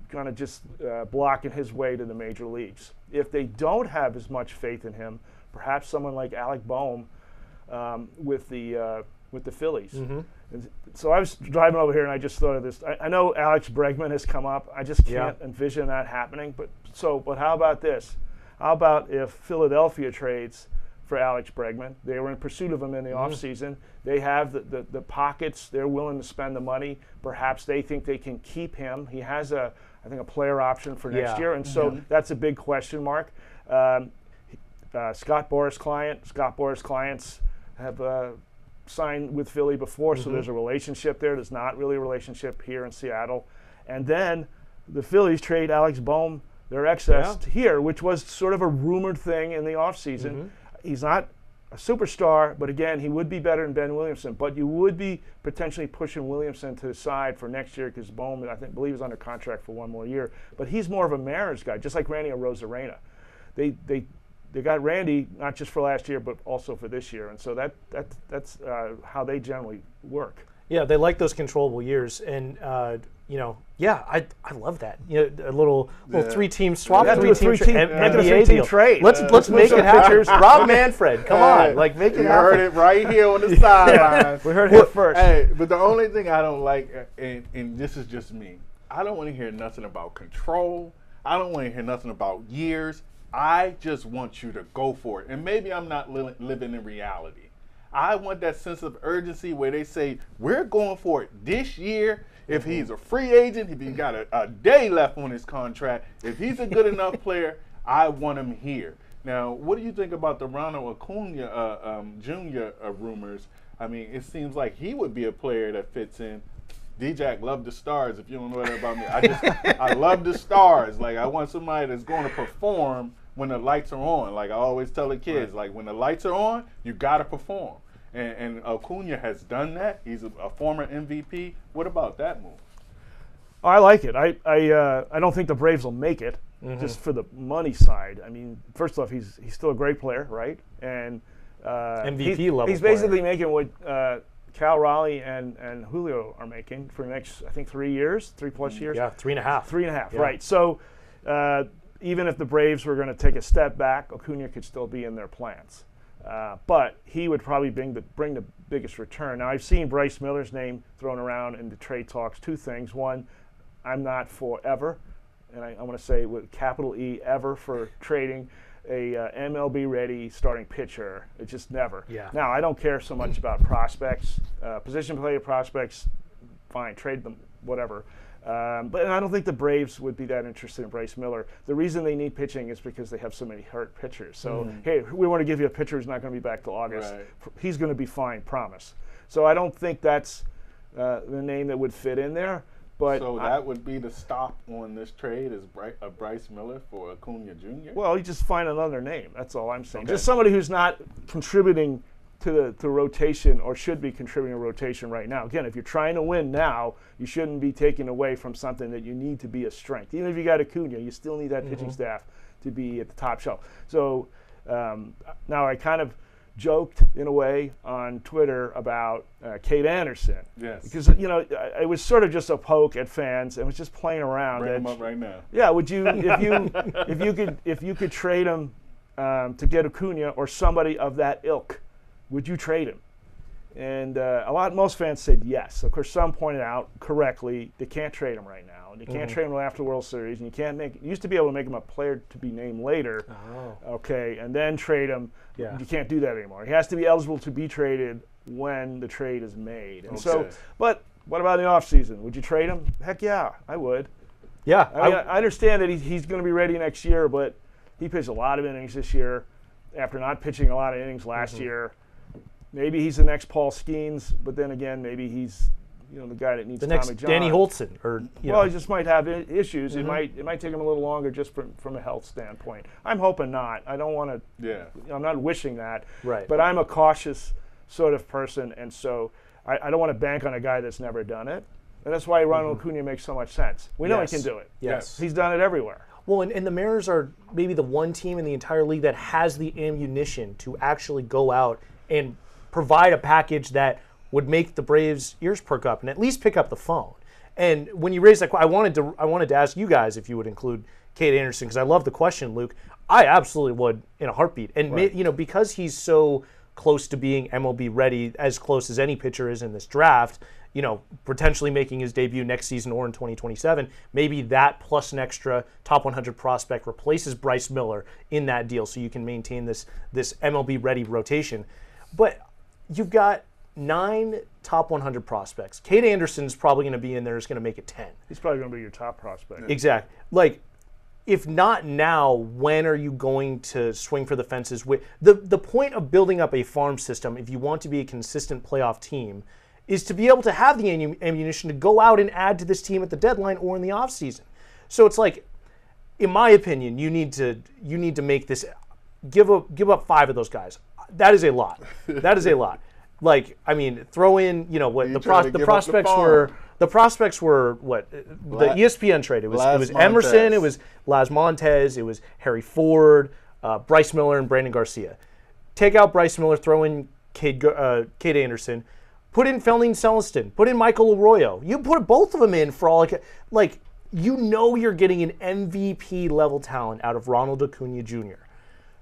Speaker 3: kind of just blocking his way to the major leagues. If they don't have as much faith in him, perhaps someone like Alec Boehm with the Phillies. And so I was driving over here and I just thought of this. I know Alex Bregman has come up. I just can't envision that happening. But how about this? How about if Philadelphia trades for Alex Bregman? They were in pursuit of him in the offseason. They have the pockets. They're willing to spend the money. Perhaps they think they can keep him. He has I think a player option for next year, and so that's a big question mark. Scott Boras' clients have signed with Philly before, so there's a relationship there. There's not really a relationship here in Seattle. And then the Phillies trade Alex Boehm, their excess, here, which was sort of a rumored thing in the offseason. He's not a superstar, but again, he would be better than Ben Williamson. But you would be potentially pushing Williamson to the side for next year because Boehm, I believe, is under contract for one more year. But he's more of a Mariners guy, just like Randy Arozarena. They got Randy not just for last year, but also for this year, and so that's how they generally work.
Speaker 2: Yeah, they like those controllable years, and I love that. A little 3-team swap, NBA deal.
Speaker 3: Trade.
Speaker 2: Let's make it happen. Rob Manfred, come on, make it happen.
Speaker 4: You heard it right here on the sideline.
Speaker 3: We heard it first.
Speaker 4: Hey, but the only thing I don't like, and this is just me, I don't want to hear nothing about control. I don't want to hear nothing about years. I just want you to go for it. And maybe I'm not living in reality. I want that sense of urgency where they say, we're going for it this year. If he's a free agent, if he's got a day left on his contract, if he's a good enough player, I want him here. Now, what do you think about the Ronald Acuna Jr. Rumors? I mean, it seems like he would be a player that fits in. D-Jack loved the Stars, if you don't know that about me. I love the Stars. I want somebody that's going to perform when the lights are on. I always tell the kids, when the lights are on, you got to perform. And Acuna has done that. He's a former MVP. What about that move?
Speaker 3: I like it. I don't think the Braves will make it, just for the money side. I mean, first off, he's still a great player, right? And
Speaker 2: MVP level.
Speaker 3: He's basically making what Cal Raleigh and Julio are making for the next, I think, 3 years, 3+ years.
Speaker 2: Yeah, 3.5.
Speaker 3: 3.5, right. So even if the Braves were going to take a step back, Acuna could still be in their plans. But he would probably bring the biggest return. Now, I've seen Bryce Miller's name thrown around in the trade talks. Two things. One, I'm not for ever, and I want to say with capital E, ever, for trading a MLB-ready starting pitcher. It's just never.
Speaker 2: Yeah.
Speaker 3: Now, I don't care so much about prospects. Position player prospects, fine, trade them, whatever. But I don't think the Braves would be that interested in Bryce Miller. The reason they need pitching is because they have so many hurt pitchers. So, hey, we want to give you a pitcher who's not going to be back till August.
Speaker 4: Right.
Speaker 3: He's going to be fine, promise. So I don't think that's the name that would fit in there. But
Speaker 4: so that would be the stop on this trade is Bryce Miller for Acuna Jr.?
Speaker 3: Well, you just find another name. That's all I'm saying.
Speaker 4: Okay.
Speaker 3: Just somebody who's not contributing to the rotation or should be contributing to rotation right now. Again, if you're trying to win now, you shouldn't be taking away from something that you need to be a strength. Even if you got Acuna, you still need that pitching staff to be at the top shelf. So now I kind of joked in a way on Twitter about Kate Anderson.
Speaker 4: Yes.
Speaker 3: Because it was sort of just a poke at fans and was just playing around.
Speaker 4: Bring him up right now.
Speaker 3: Yeah, would you if you could trade him to get Acuna or somebody of that ilk, would you trade him? And most fans said yes. Of course, some pointed out correctly they can't trade him right now. And you can't trade him after the World Series. And you can't you used to be able to make him a player to be named later.
Speaker 2: Oh.
Speaker 3: Okay, and then trade him.
Speaker 2: Yeah.
Speaker 3: You can't do that anymore. He has to be eligible to be traded when the trade is made. And so, but what about in the offseason? Would you trade him? Heck yeah, I would.
Speaker 2: Yeah.
Speaker 3: I understand that he's going to be ready next year, but he pitched a lot of innings this year after not pitching a lot of innings last year. Maybe he's the next Paul Skeens, but then again, maybe he's the guy that needs
Speaker 2: the
Speaker 3: Tommy
Speaker 2: next
Speaker 3: John.
Speaker 2: Danny Holtzen, or
Speaker 3: he just might have issues. It might take him a little longer just from a health standpoint. I'm hoping not. I don't want to.
Speaker 4: Yeah.
Speaker 3: I'm not wishing that.
Speaker 2: Right.
Speaker 3: But I'm a cautious sort of person, and so I don't want to bank on a guy that's never done it. And that's why Ronald Acuna makes so much sense. We know he can do it.
Speaker 2: Yes.
Speaker 3: He's done it everywhere.
Speaker 2: Well, and the Mariners are maybe the one team in the entire league that has the ammunition to actually go out and provide a package that would make the Braves' ears perk up and at least pick up the phone. And when you raised that, I wanted to ask you guys if you would include Cade Anderson, because I love the question, Luke. I absolutely would in a heartbeat. And because he's so close to being MLB ready, as close as any pitcher is in this draft, potentially making his debut next season or in 2027, maybe that plus an extra top 100 prospect replaces Bryce Miller in that deal, so you can maintain this MLB ready rotation. But you've got 9 top 100 prospects. Cade Anderson's probably going to be in there. Is going to make it 10.
Speaker 3: He's probably going to be your top prospect.
Speaker 2: Exactly. Like, if not now, when are you going to swing for the fences? With the point of building up a farm system, if you want to be a consistent playoff team, is to be able to have the ammunition to go out and add to this team at the deadline or in the offseason. So it's like, in my opinion, you need to make this, give up 5 of those guys. That is a lot. That is a lot. Like, I mean, throw in, what the prospects were what the ESPN trade. It was Emerson, it was Las Montez, it was Harry Ford, Bryce Miller, and Brandon Garcia. Take out Bryce Miller, throw in Cade Anderson, put in Felning Celestin, put in Michael Arroyo. You put both of them in for all you're getting an MVP level talent out of Ronald Acuna Jr.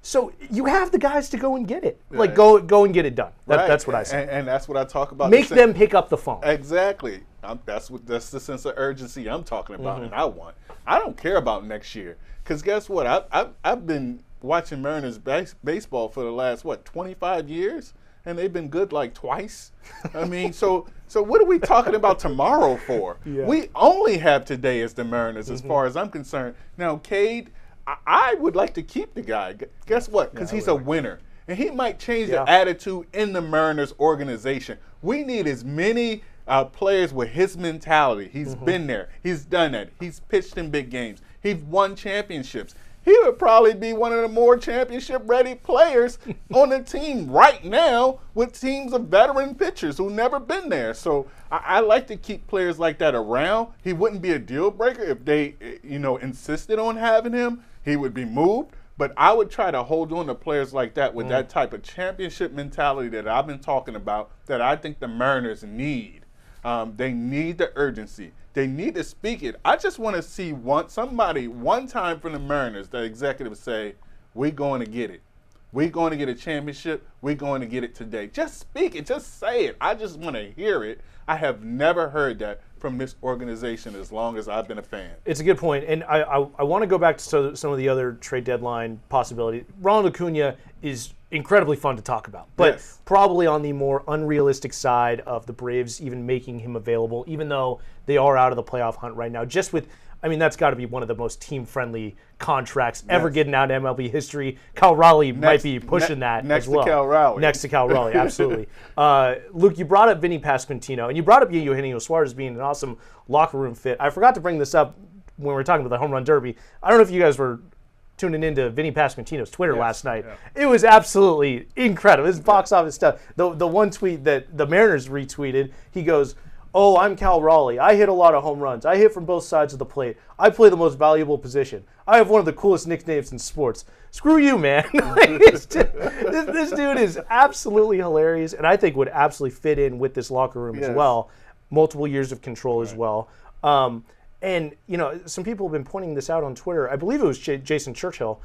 Speaker 2: So you have the guys to go and get it. Like, go and get it done. That's what I say.
Speaker 4: And that's what I talk about.
Speaker 2: Make them pick up the phone.
Speaker 4: Exactly. That's the sense of urgency I'm talking about, and I want. I don't care about next year, because guess what? I've been watching Mariners baseball for the last 25 years, and they've been good like twice. I mean, so what are we talking about tomorrow for? Yeah. We only have today as the Mariners, as far as I'm concerned. Now, Cade, I would like to keep the guy. Guess what? Because he's a winner. And he might change the attitude in the Mariners organization. We need as many players with his mentality. He's been there. He's done that. He's pitched in big games. He's won championships. He would probably be one of the more championship-ready players on the team right now, with teams of veteran pitchers who've never been there. So I like to keep players like that around. He wouldn't be a deal breaker if they, insisted on having him. He would be moved. But I would try to hold on to players like that with that type of championship mentality that I've been talking about, that I think the Mariners need. They need the urgency. They need to speak it. I just want to see somebody one time from the Mariners, the executives, say, we're going to get it. We're going to get a championship. We're going to get it today. Just speak it. Just say it. I just want to hear it. I have never heard that from this organization as long as I've been a fan.
Speaker 2: It's a good point. And I want to go back to some of the other trade deadline possibilities. Ronald Acuna is incredibly fun to talk about, but probably on the more unrealistic side of the Braves even making him available, even though they are out of the playoff hunt right now. That's got to be one of the most team-friendly contracts ever getting out in MLB history. Cal Raleigh might be pushing that as well. Next to Cal Raleigh, absolutely. Luke, you brought up Vinny Pasquantino, and you brought up Eugenio Suarez being an awesome locker room fit. I forgot to bring this up when we were talking about the home run derby. I don't know if you guys were tuning into Vinny Pasquantino's Twitter last night. Yeah. It was absolutely incredible. It's box office stuff. The one tweet that the Mariners retweeted, he goes, "Oh, I'm Cal Raleigh. I hit a lot of home runs. I hit from both sides of the plate. I play the most valuable position. I have one of the coolest nicknames in sports. Screw you, man." This dude is absolutely hilarious, and I think would absolutely fit in with this locker room as well. Multiple years of control as well. And, some people have been pointing this out on Twitter. I believe it was Jason Churchill.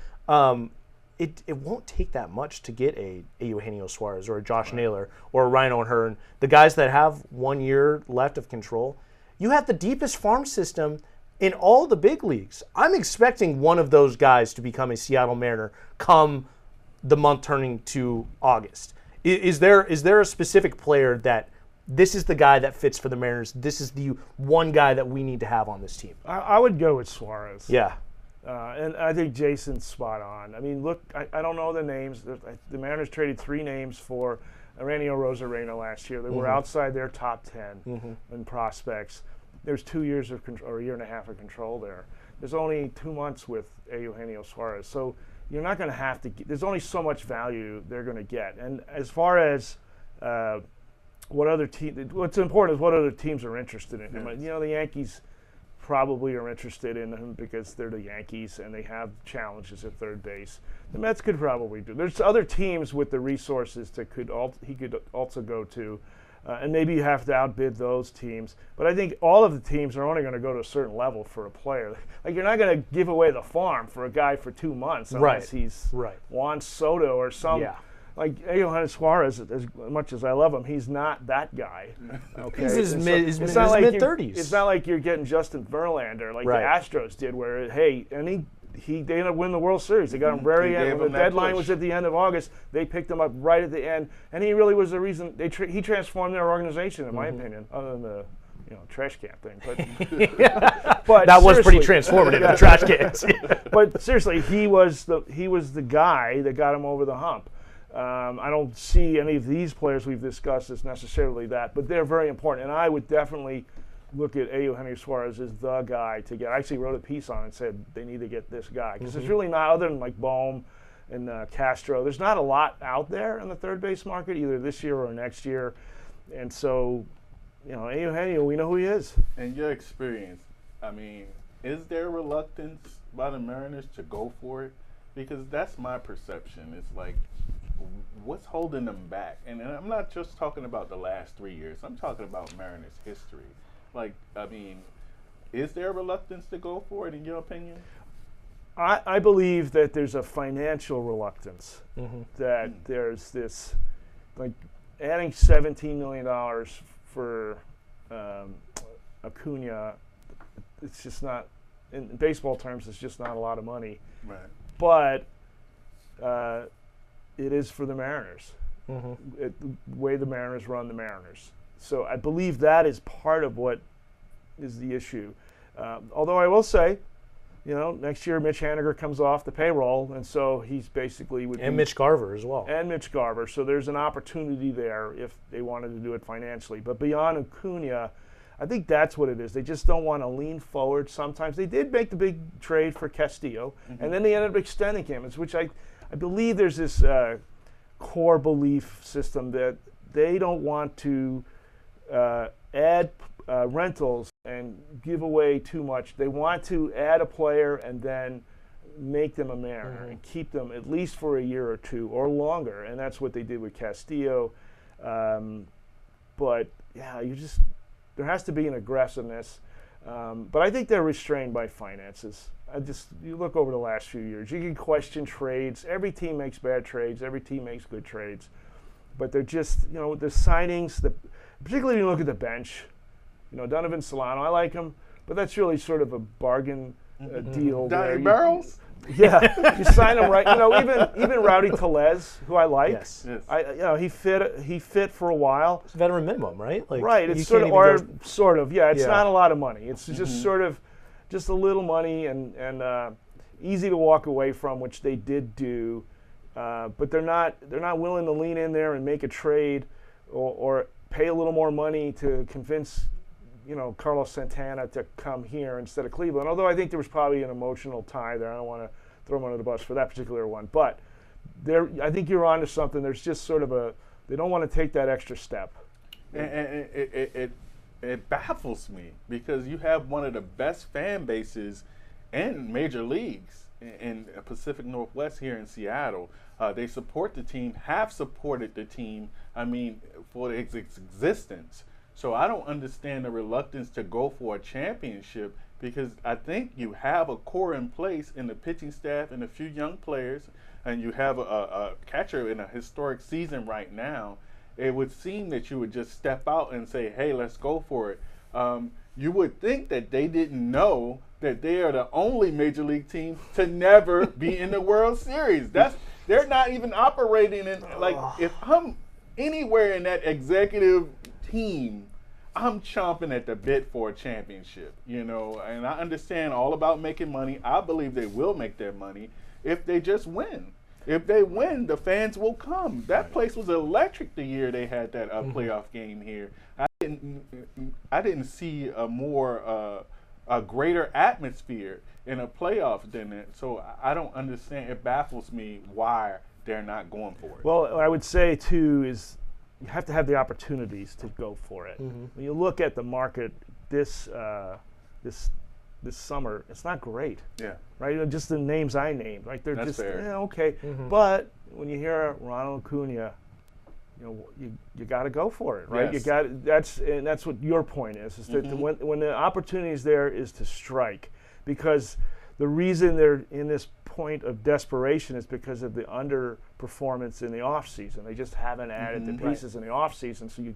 Speaker 2: It won't take that much to get a Eugenio Suarez or a Josh Naylor or a Ryan O'Hearn, the guys that have 1 year left of control. You have the deepest farm system in all the big leagues. I'm expecting one of those guys to become a Seattle Mariner come the month turning to August. Is there a specific player that this is the guy that fits for the Mariners? This is the one guy that we need to have on this team.
Speaker 3: I would go with Suarez.
Speaker 2: Yeah.
Speaker 3: And I think Jason's spot on. I mean, look, I don't know the names. The Mariners traded 3 names for Aranio Rosarena last year. They were outside their top 10 in prospects. There's 2 years of control, or a year and a half of control there. There's only 2 months with Eugenio Suarez. So you're not going to have to – there's only so much value they're going to get. And as far as what's important is what other teams are interested in him. The Yankees probably are interested in him because they're the Yankees and they have challenges at third base. The Mets could probably do. There's other teams with the resources that he could also go to. And maybe you have to outbid those teams. But I think all of the teams are only going to go to a certain level for a player. Like, you're not going to give away the farm for a guy for 2 months unless he's Juan Soto or some. Like Eugenio Suarez, as much as I love him, he's not that guy. Okay?
Speaker 2: He's mid-30s.
Speaker 3: It's not like you're getting Justin Verlander like the Astros did, where, they ended up winning the World Series. They got him very end. When the deadline was at the end of August, they picked him up right at the end, and he really was the reason he transformed their organization, in my opinion, other than the trash can thing. But
Speaker 2: that was pretty transformative. The trash cans.
Speaker 3: But seriously, he was the guy that got him over the hump. I don't see any of these players we've discussed as necessarily that, but they're very important. And I would definitely look at Eugenio Suarez as the guy to get. I actually wrote a piece on it and said they need to get this guy because there's really not, other than like Bohm and Castro, there's not a lot out there in the third base market either this year or next year. And so, Eugenio, we know who he is.
Speaker 4: In your experience, I mean, is there reluctance by the Mariners to go for it? Because that's my perception. It's like, what's holding them back? And I'm not just talking about the last 3 years. I'm talking about Mariners history. Like, I mean, is there a reluctance to go for it, in your opinion?
Speaker 3: I believe that there's a financial reluctance, that there's this, like, adding $17 million for Acuna, it's just not, in baseball terms, it's just not a lot of money.
Speaker 4: Right.
Speaker 3: But it is for the Mariners, the way the Mariners run the Mariners. So I believe that is part of what is the issue. Although I will say, next year Mitch Haniger comes off the payroll, and so he's basically
Speaker 2: Mitch Garver as well.
Speaker 3: And Mitch Garver. So there's an opportunity there if they wanted to do it financially. But beyond Acuna, I think that's what it is. They just don't want to lean forward sometimes. They did make the big trade for Castillo, and then they ended up extending him, which I believe there's this core belief system that they don't want to add rentals and give away too much. They want to add a player and then make them a Mariner and keep them at least for a year or two or longer, and that's what they did with Castillo. But yeah, there has to be an aggressiveness. But I think they're restrained by finances. You look over the last few years, you can question trades. Every team makes bad trades. Every team makes good trades. But they're just, the signings, particularly when you look at the bench, Donovan Solano, I like him, but that's really sort of a bargain deal.
Speaker 4: Donnie Barrels?
Speaker 3: Yeah, you sign him right. Even Rowdy Tellez, who I like.
Speaker 2: Yes.
Speaker 3: He fit for a while.
Speaker 2: It's veteran minimum, right? Like,
Speaker 3: right. It's sort of. Yeah. It's not a lot of money. It's just just a little money and easy to walk away from, which they did do. But they're not willing to lean in there and make a trade or pay a little more money to convince Carlos Santana to come here instead of Cleveland. Although I think there was probably an emotional tie there. I don't want to throw him under the bus for that particular one. But I think you're onto something. There's just sort of they don't want to take that extra step.
Speaker 4: And it baffles me because you have one of the best fan bases in major leagues in Pacific Northwest here in Seattle. They support the team, have supported the team, for its existence. So I don't understand the reluctance to go for a championship because I think you have a core in place in the pitching staff and a few young players, and you have a catcher in a historic season right now. It would seem that you would just step out and say, hey, let's go for it. You would think that they didn't know that they are the only major league team to never be in the World Series. They're not even operating in, if I'm anywhere in that executive team, I'm chomping at the bit for a championship, and I understand all about making money. I believe they will make their money if they just win. If they win, the fans will come. That place was electric the year they had that playoff game here. I didn't see a greater atmosphere in a playoff than that. So I don't understand. It baffles me why they're not going for it.
Speaker 3: Well, I would say too is you have to have the opportunities to go for it. When you look at the market this summer, it's not great.
Speaker 4: Yeah.
Speaker 3: Right? Just the names I named. Like they're
Speaker 4: That's
Speaker 3: just
Speaker 4: fair.
Speaker 3: okay. But when you hear Ronald Acuna, you got to go for it, right?
Speaker 4: Yes.
Speaker 3: That's what your point is that when the opportunity is there is to strike, because the reason they're in this point of desperation is because of the underperformance in the off season. They just haven't added the pieces in the off season, so you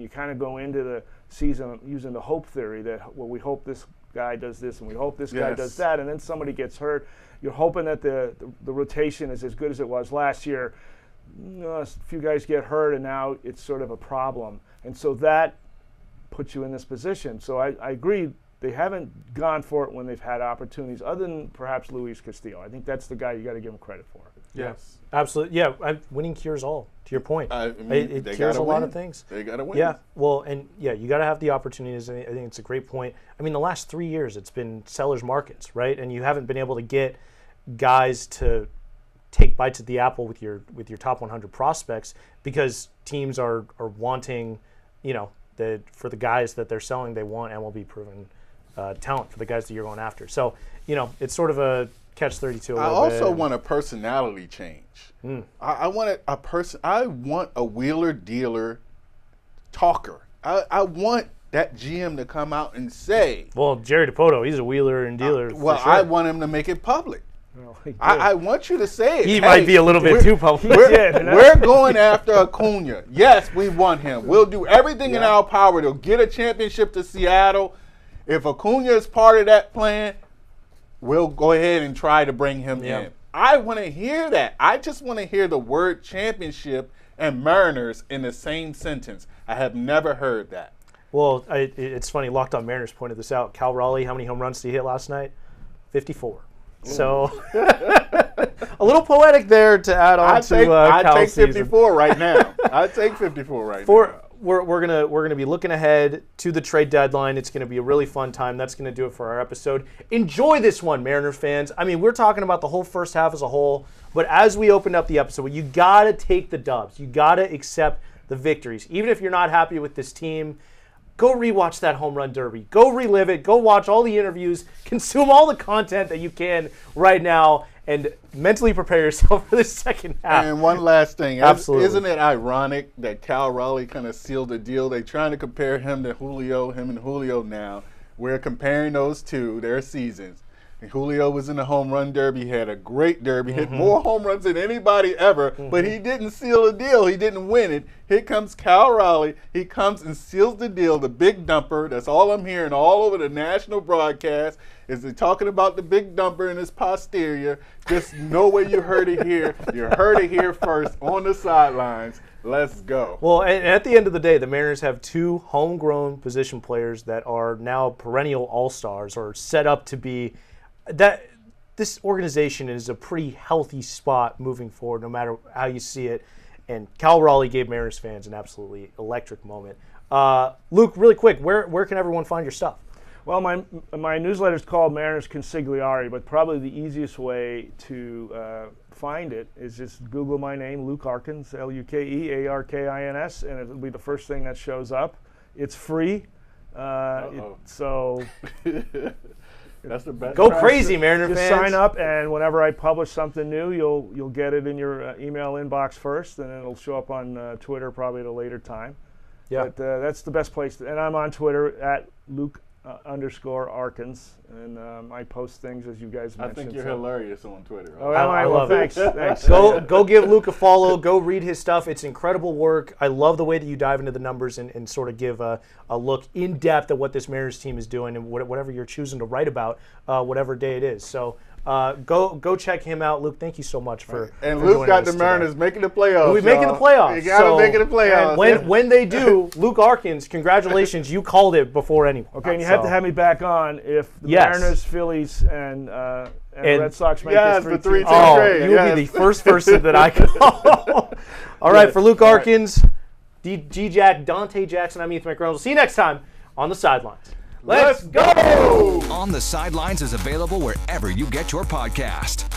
Speaker 3: kind of go into the season using the hope theory that, well, we hope this guy does this and we hope this guy does that, and then somebody gets hurt. You're hoping that the rotation is as good as it was last year. A few guys get hurt, and now it's sort of a problem. And so that puts you in this position. So I agree, they haven't gone for it when they've had opportunities, other than perhaps Luis Castillo. I think that's the guy you got to give him credit for.
Speaker 2: Yes. Absolutely. Yeah, winning cures all, to your point. It cures a lot of things.
Speaker 4: They got to win.
Speaker 2: Yeah, well, and you got to have the opportunities. I think it's a great point. I mean, the last 3 years, it's been sellers markets, right? And you haven't been able to get guys to take bites at the apple with your top 100 prospects because teams are wanting, for the guys that they're selling, they want MLB proven talent for the guys that you're going after. So, it's sort of a catch-32
Speaker 4: I also want a personality change. I want I want a wheeler dealer talker. I want that GM to come out and say,
Speaker 2: well, Jerry DiPoto, he's a wheeler and dealer.
Speaker 4: Well,
Speaker 2: sure.
Speaker 4: I want him to make it public.
Speaker 3: Well,
Speaker 4: I want you to say it.
Speaker 2: He might be a little bit too public.
Speaker 4: We're going after Acuna. Yes, we want him. We'll do everything in our power to get a championship to Seattle. If Acuna is part of that plan, we'll go ahead and try to bring him in. I want to hear that. I just want to hear the word championship and Mariners in the same sentence. I have never heard that.
Speaker 2: Well, it's funny. Locked On Mariners pointed this out. Cal Raleigh, how many home runs did he hit last night? 54. So a little poetic there to add on to Cal's
Speaker 4: I take 54
Speaker 2: season.
Speaker 4: Right now. I take 54 right now.
Speaker 2: We're gonna be looking ahead to the trade deadline. It's gonna be a really fun time. That's gonna do it for our episode. Enjoy this one, Mariners fans. I mean, we're talking about the whole first half as a whole, but as we opened up the episode, you gotta take the dubs. You gotta accept the victories, even if you're not happy with this team. Go rewatch that home run derby. Go relive it. Go watch all the interviews. Consume all the content that you can right now, and mentally prepare yourself for the second half.
Speaker 4: And one last thing.
Speaker 2: Absolutely.
Speaker 4: Isn't it ironic that Cal Raleigh kind of sealed the deal? They're trying to compare him and Julio now. We're comparing those two, their seasons. And Julio was in the home run derby. He had a great derby, hit more home runs than anybody ever, but he didn't seal the deal. He didn't win it. Here comes Cal Raleigh. He comes and seals the deal, the big dumper. That's all I'm hearing all over the national broadcast is they're talking about the big dumper in his posterior. Just know where you heard it here. You heard it here first on the sidelines. Let's go.
Speaker 2: Well, and at the end of the day, the Mariners have two homegrown position players that are now perennial all-stars or set up to be that. This organization is a pretty healthy spot moving forward, no matter how you see it. And Cal Raleigh gave Mariners fans an absolutely electric moment. Luke, really quick, where can everyone find your stuff?
Speaker 3: Well, my newsletter is called Mariners Consigliere, but probably the easiest way to find it is just Google my name, Luke Arkins, Lukearkins, and it'll be the first thing that shows up. It's free, so
Speaker 4: that's the best.
Speaker 2: Go crazy, Mariner
Speaker 3: just
Speaker 2: fans!
Speaker 3: Sign up, and whenever I publish something new, you'll get it in your email inbox first, and it'll show up on Twitter probably at a later time.
Speaker 2: Yeah,
Speaker 3: but that's the best place. And I'm on Twitter at Luke _Arkins, and I post things as you guys mentioned.
Speaker 4: I think you're hilarious on Twitter.
Speaker 3: Oh, I love it. Thanks.
Speaker 2: Go give Luke a follow. Go read his stuff. It's incredible work. I love the way that you dive into the numbers and sort of give a look in depth at what this Mariners team is doing and whatever you're choosing to write about, whatever day it is. So go check him out, Luke. Thank you so much for
Speaker 4: and
Speaker 2: for
Speaker 4: Luke got the
Speaker 2: today.
Speaker 4: Mariners making the playoffs.
Speaker 2: We're making the playoffs.
Speaker 4: You got to make it the playoffs.
Speaker 2: When they do, Luke Arkins, congratulations. You called it before anyone.
Speaker 3: Okay, and you have to have me back on if the Mariners, Phillies, and Red Sox make this 3-2.
Speaker 2: Oh, you will be the first person that I call. All right, for Luke Arkins, G-Jack, Dante Jackson, I'm Ethan McReynolds. See you next time on The Sidelines. Let's go!
Speaker 1: On the Sidelines is available wherever you get your podcast.